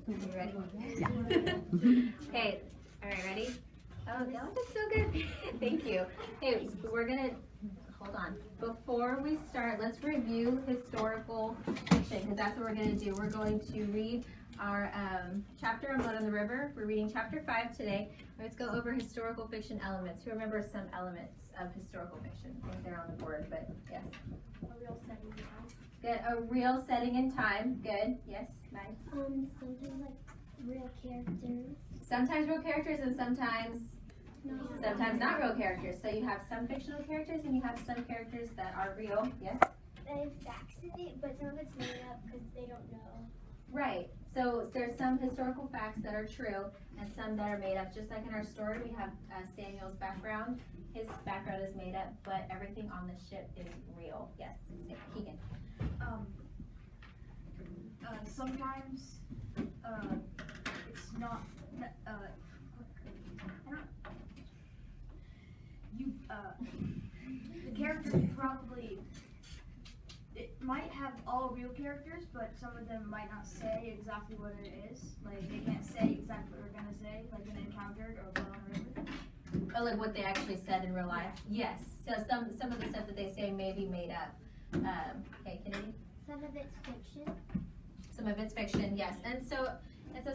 You ready? Yeah. Okay. All right, ready? Oh, that one looks so good. Thank you. Okay, so we're gonna, hold on. Before we start, let's review historical fiction, because that's what we're gonna do. We're going to read our chapter on Blood on the River. We're reading chapter 5 today. Let's go over historical fiction elements. Who remembers some elements of historical fiction? I think they're on the board, but yes. A real setting in time. Good. A real setting in time. Good. Yes, Maddie. Something like real characters. Sometimes real characters and sometimes not real characters. So you have some fictional characters and you have some characters that are real. Yes? They have facts in it, but some of it's made up because they don't know. Right. So there's some historical facts that are true and some that are made up. Just like in our story, we have Samuel's background. His background is made up, but everything on the ship is real. Yes, Keegan. Sometimes it's not. The characters probably. It might have all real characters, but some of them might not say exactly what it is. Like they can't say exactly what they're gonna say, like an encountered or blood on the river. Oh, like what they actually said in real life. Yes. So some of the stuff that they say may be made up. Okay, Kennedy. Some of it's fiction. Some of it's fiction, yes. And so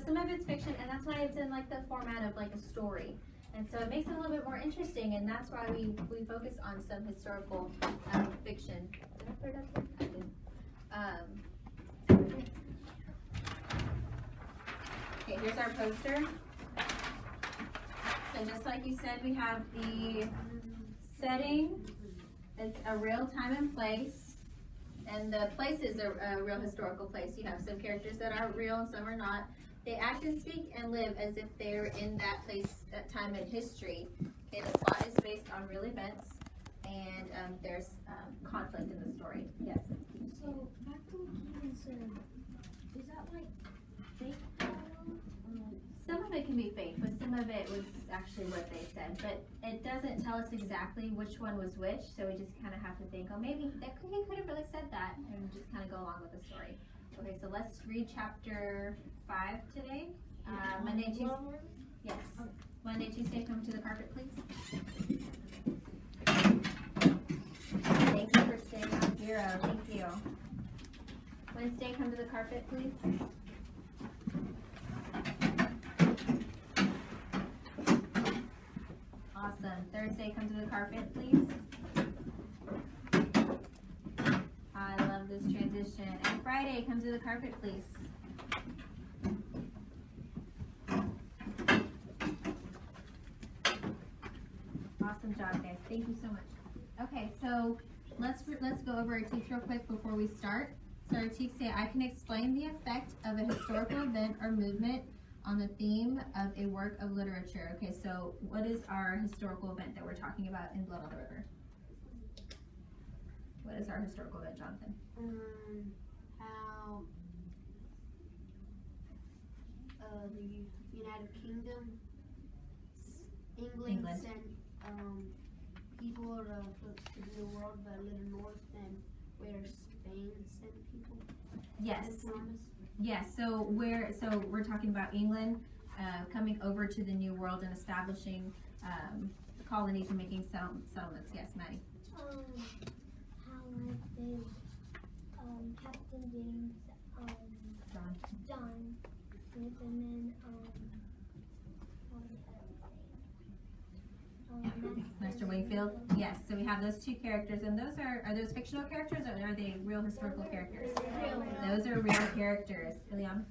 some of it's fiction, and that's why it's in like the format of like a story. And so it makes it a little bit more interesting, and that's why we focus on some historical fiction. Did I put it up there? I did. Okay, here's our poster. So just like you said, we have the setting. It's a real time and place. And the place is a real historical place. You have some characters that are real and some are not. They act and speak and live as if they're in that place, that time in history. Okay, the plot is based on real events, and there's conflict in the story. Yes? So, back to what Keegan said, is that like fake? Some of it can be fake, but some of it was actually what they said. But it doesn't tell us exactly which one was which, so we just kind of have to think, oh, maybe he could have really said that, and just kind of go along with the story. Okay, so let's read chapter 5 today. Monday, Tuesday. Yes. Monday, Tuesday, come to the carpet, please. Thank you for staying on 0. Thank you. Wednesday, come to the carpet, please. Awesome. Thursday, come to the carpet, please. I love this transition. And Friday, come to the carpet, please. Awesome job, guys. Thank you so much. Okay, so let's go over our text real quick before we start. So our text say, I can explain the effect of a historical event or movement on the theme of a work of literature. Okay, so what is our historical event that we're talking about in Blood on the River? What is our historical event, Jonathan? How the United Kingdom, England sent people to the New World that live north, and where Spain sent people. Yes. Yes. So we're talking about England coming over to the New World and establishing colonies and making settlements. Yes, Maddie. How like they Captain James John Smith, and then Master Wingfield. Yes. So we have those two characters, and those are those fictional characters, or are they real historical characters? Real. Those are real characters. Iliana?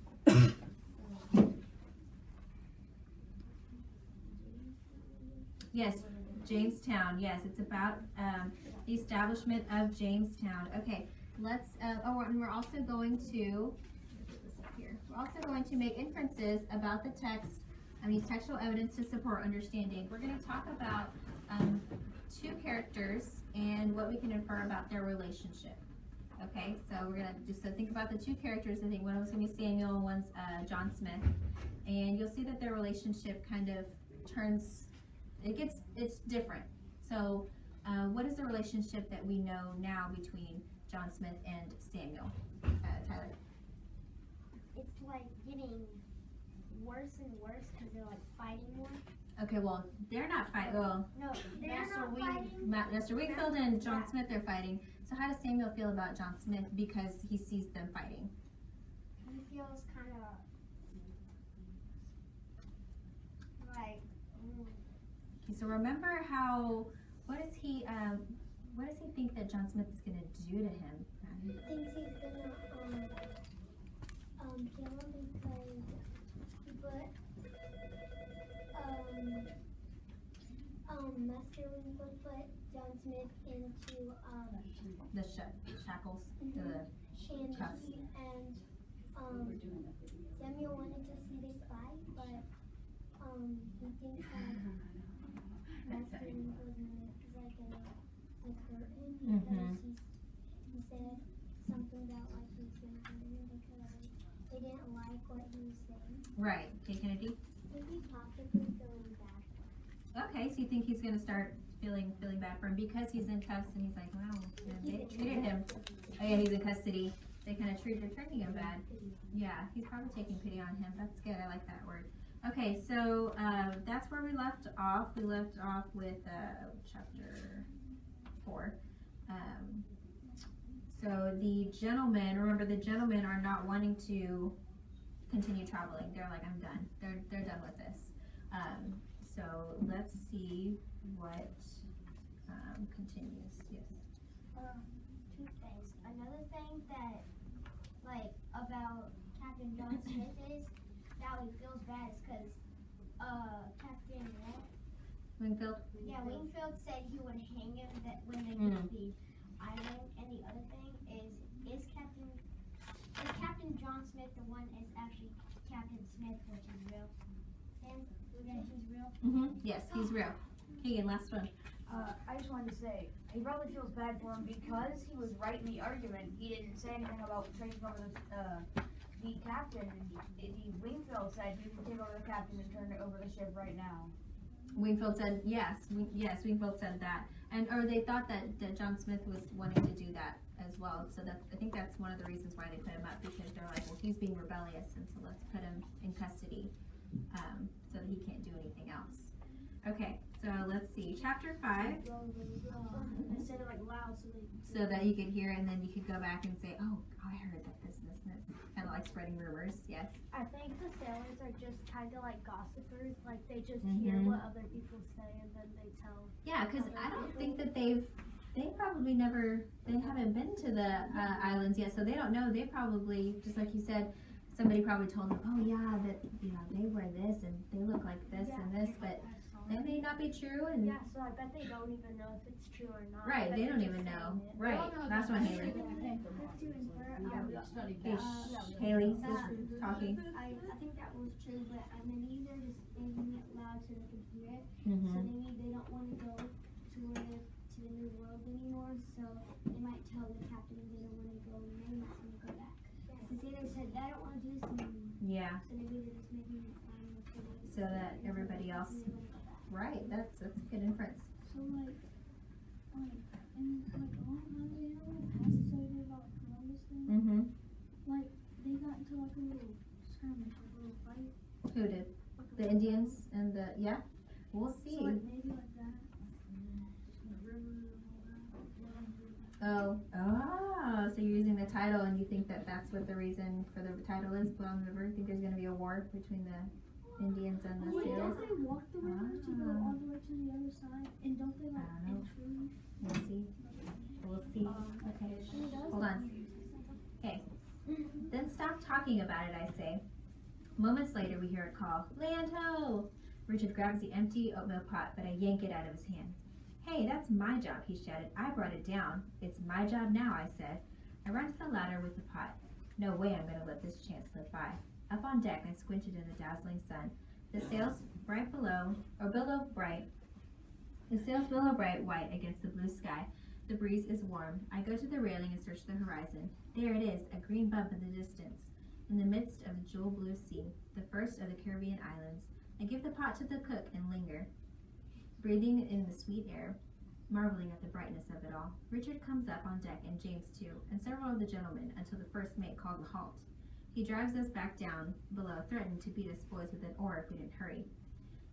Yes, Jamestown. Yes, it's about the establishment of Jamestown. Okay, let's. And we're also going to. We're also going to make inferences about the text and use textual evidence to support understanding. We're going to talk about two characters and what we can infer about their relationship. Okay, so we're going to just think about the two characters. I think one of them's going to be Samuel, one's John Smith. And you'll see that their relationship kind of turns, it's different. So what is the relationship that we know now between John Smith and Samuel? Tyler? It's like getting worse and worse because they're like fighting more. Okay, well, they're not fighting. Well, No, they're Master not Wing- fighting. Master Wingfield and John Yeah. Smith are fighting. So how does Samuel feel about John Smith because he sees them fighting? He feels kind of like. Okay, so remember how? What does he think that John Smith is gonna do to him? Thinks he's gonna kill him because he put Master Wingfield put John Smith into The shackles, the cuffs. Shandy, and Samuel wanted to see this fight, but he thinks that Master Wingfield is like gonna hurt him because he said something about like he's gonna hurt him because they didn't like what he was saying. Right. Okay, Kennedy. Maybe possibly feeling bad. Okay, so you think he's gonna start feeling bad for him because he's in cuffs and he's like, wow, they treated him. Oh yeah, he's in custody. They kind of treating him bad. Yeah, he's probably taking pity on him. That's good. I like that word. Okay, so that's where we left off. We left off with chapter 4. So the gentlemen, remember the gentlemen are not wanting to continue traveling. They're like, I'm done. They're done with this. So let's see what continues. Yes. Two things. Another thing that, like, about Captain John Smith is that he feels bad is because Captain Wingfield. Wingfield said he would hang him that when they get the island. And the other thing is Captain John Smith the one is actually Captain Smith, which is real? Him? Yeah, he's real. Yes, he's real. Keegan, last one. I just wanted to say, he probably feels bad for him because he was right in the argument. He didn't say anything about taking over the captain. The Wingfield said you can take over the captain and turn it over the ship right now. Wingfield said yes. Wingfield said that, or they thought that John Smith was wanting to do that as well. So I think that's one of the reasons why they put him up, because they're like, well, he's being rebellious, and so let's put him in custody, so that he can't do anything else. Okay, so let's see, chapter 5. I said it like loud So that you could hear, and then you could go back and say, oh, I heard that this, kind of like spreading rumors. Yes. I think the sailors are just kind of like gossipers. Like they just hear what other people say and then they tell. Yeah, because I don't think that they haven't been to the islands yet, so they don't know. They probably, just like you said, somebody probably told them, oh yeah, that they wear this and they look like this and this, but that may not be true. And Yeah, so I bet they don't even know if it's true or not. right, they don't even know. Right, last one, Haley. Haley, talking. I think that was true, but maybe they're just making it loud so they can hear it. So maybe they don't want to go to the new world anymore, so they might tell the captain they don't want to go and they might want to go back. The sailors said, I don't want to do this anymore. Yeah, So maybe they're just making it fine with the so that everybody else. they want to go back. Right, that's a good inference. So like a long time ago, passes over about Columbus thing. Like they got into like a little skirmish, like a little fight. Who did? The Indians and the We'll see. So like maybe like that. The river and all that. So you're using the title, and you think that that's what the reason for the title is, Blood on the River? Think there's going to be a war between the Indians and the Wait, sailors? don't they walk the river to go all the way to the other side? And don't they like I don't know. intrude? We'll see. We'll see. Okay. Hold on. Okay. Then stop talking about it, I say. Moments later, we hear a call. Land ho! Richard grabs the empty oatmeal pot, but I yank it out of his hands. Hey, that's my job, he shouted. I brought it down. It's my job now, I said. I ran to the ladder with the pot. No way I'm going to let this chance slip by. Up on deck, I squinted in the dazzling sun. The sails billow bright white against the blue sky. The breeze is warm. I go to the railing and search the horizon. There it is, a green bump in the distance. In the midst of the jewel blue sea, the first of the Caribbean islands, I give the pot to the cook and linger, breathing in the sweet air, marveling at the brightness of it all. Richard comes up on deck, and James too, and several of the gentlemen, until the first mate called a halt. He drives us back down below, threatened to beat us boys with an oar if we didn't hurry.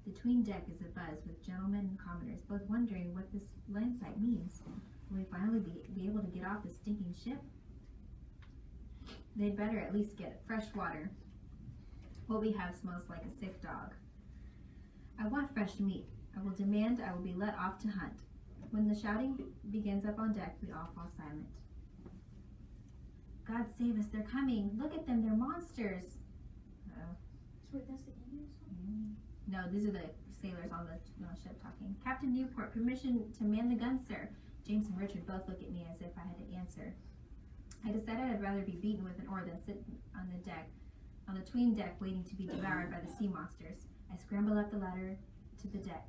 The 'tween deck is abuzz with gentlemen and commoners, both wondering what this land sight means. Will we finally be able to get off this stinking ship? They'd better at least get fresh water. What we have smells like a sick dog. I want fresh meat. I will demand I will be let off to hunt. When the shouting begins up on deck, we all fall silent. God save us, they're coming. Look at them, they're monsters. Uh-oh. So wait, that's the Indian song? No, these are the sailors on the ship talking. Captain Newport, permission to man the guns, sir. James and Richard both look at me as if I had to answer. I decided I'd rather be beaten with an oar than sit on the 'tween deck waiting to be devoured by the sea monsters. I scramble up the ladder to the deck.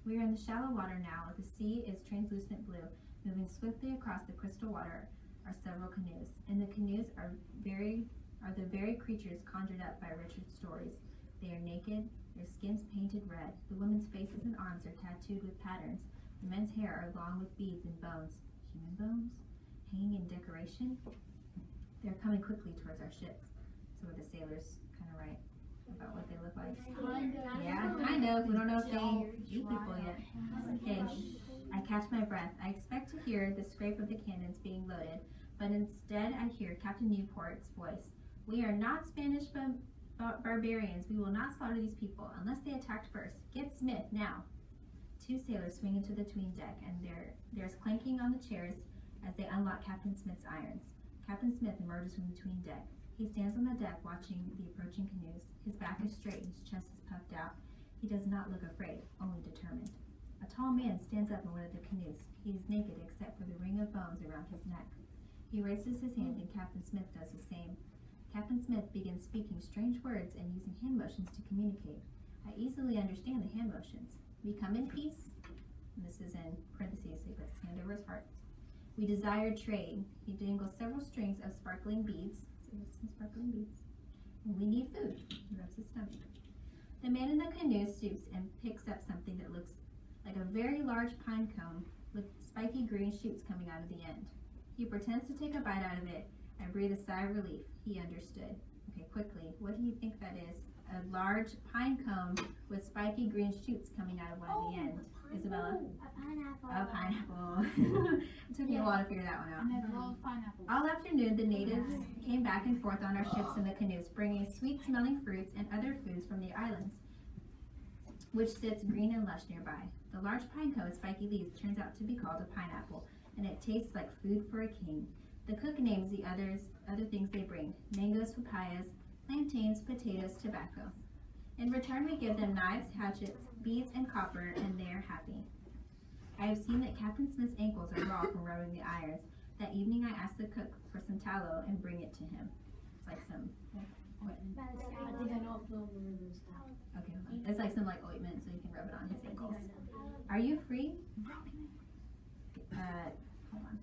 We are in the shallow water now. The sea is translucent blue. Moving swiftly across the crystal water are several canoes. And the canoes are the very creatures conjured up by Richard's stories. They are naked, their skins painted red. The women's faces and arms are tattooed with patterns. The men's hair are long with beads and bones. Human bones? Hanging in decoration? They're coming quickly towards our ships. So are the sailors kind of right about what they look like? Yeah, kind of. We don't know if they eat people yet. Okay, I catch my breath. I expect to hear the scrape of the cannons being loaded, but instead I hear Captain Newport's voice. We are not Spanish barbarians. We will not slaughter these people unless they attacked first. Get Smith now. Two sailors swing into the 'tween deck, and there's clanking on the chairs as they unlock Captain Smith's irons. Captain Smith emerges from the 'tween deck. He stands on the deck watching the approaching canoes. His back is straight and his chest is puffed out. He does not look afraid, only determined. A tall man stands up in one of the canoes. He is naked except for the ring of bones around his neck. He raises his hand and Captain Smith does the same. Captain Smith begins speaking strange words and using hand motions to communicate. I easily understand the hand motions. We come in peace. And this is in parentheses, so he puts his hand over his heart. We desire trade. He dangles several strings of sparkling beads. So he has some sparkling beads. And we need food. He rubs his stomach. The man in the canoe stoops and picks up something that looks like a very large pine cone with spiky green shoots coming out of the end. He pretends to take a bite out of it. I breathe a sigh of relief. He understood. Okay, quickly, what do you think that is? A large pine cone with spiky green shoots coming out of one of the ends. Isabella? A pineapple. A pineapple. It took me a while to figure that one out. And I love pineapple. All afternoon, the natives came back and forth on our ships in the canoes, bringing sweet-smelling fruits and other foods from the islands, which sits green and lush nearby. The large pine cone with spiky leaves turns out to be called a pineapple, and it tastes like food for a king. The cook names the other things they bring: mangoes, papayas, plantains, potatoes, tobacco. In return, we give them knives, hatchets, beads, and copper, and they are happy. I have seen that Captain Smith's ankles are raw from rubbing the irons. That evening, I asked the cook for some tallow and bring it to him. It's like some ointment. I think I know what it is now. Okay, hold on. It's like some ointment, so you can rub it on his ankles. Are you free? Hold on.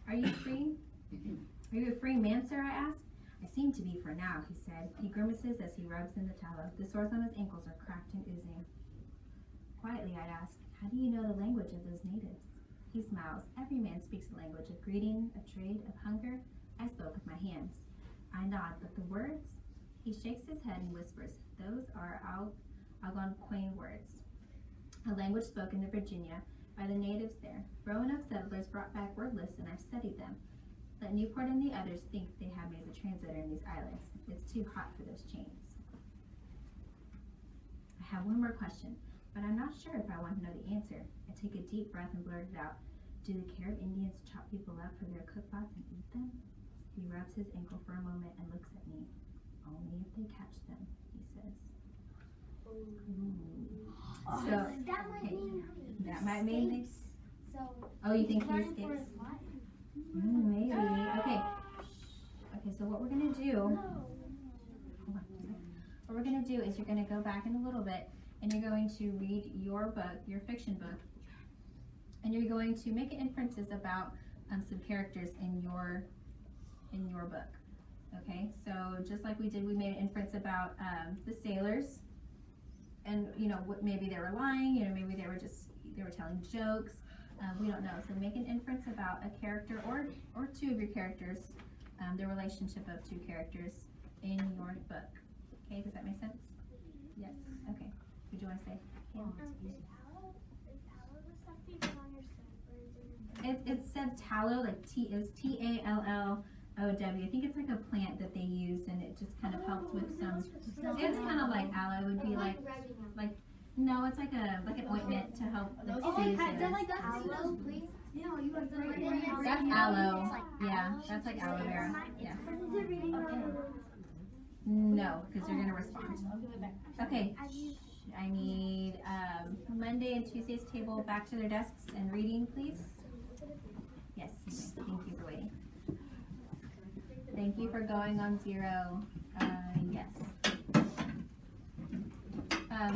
Are you free? Are you a free man, sir? I asked. I seem to be for now, he said. He grimaces as he rubs in the tallow. The sores on his ankles are cracked and oozing. Quietly, I'd ask, how do you know the language of those natives? He smiles. Every man speaks a language of greeting, of trade, of hunger. I spoke with my hands. I nod, but the words? He shakes his head and whispers, those are Algonquin words, a language spoken in Virginia by the natives there. Roanoke settlers brought back word lists, and I've studied them. Let Newport and the others think they have me as a translator in these islands. It's too hot for those chains. I have one more question, but I'm not sure if I want to know the answer. I take a deep breath and blurt it out. Do the Carib Indians chop people up for their cookpots and eat them? He rubs his ankle for a moment and looks at me. Only if they catch them, he says. So, That might mean that might mean they... So, Oh, you think he running for escapes? his life. Maybe. Okay. Okay, so what we're gonna do, No. hold on a second. What we're gonna do is you're gonna go back in a little bit and you're going to read your book, your fiction book, and you're going to make inferences about some characters in your book. Okay, so just like we did, we made an inference about the sailors, and what maybe they were lying, maybe they were telling jokes. We don't know. So make an inference about a character or two of your characters, the relationship of two characters, in your book. Okay, does that make sense? Yes. Okay. What do you want to say? Is aloe the stuff that you put on your soap, or is it? It said tallow, like Tallow. I think it's like a plant that they use, and it just kind of helps with some. It's kind of like aloe. It would be like no, it's like an ointment to help like soothe it. Aloe, please. No, you have That's aloe. Yeah, that's like aloe vera. Yeah. No, because you're gonna respond. Okay. I need Monday and Tuesday's table back to their desks and reading, please. Yes, you may. Thank you for waiting. Thank you for going on 0. Yes.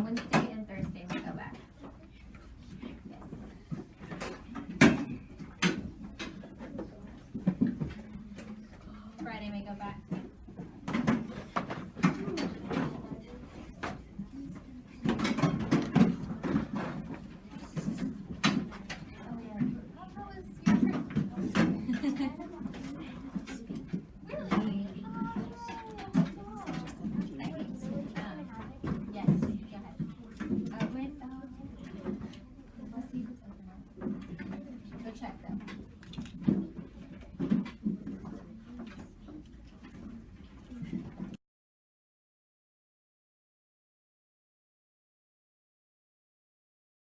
Wednesday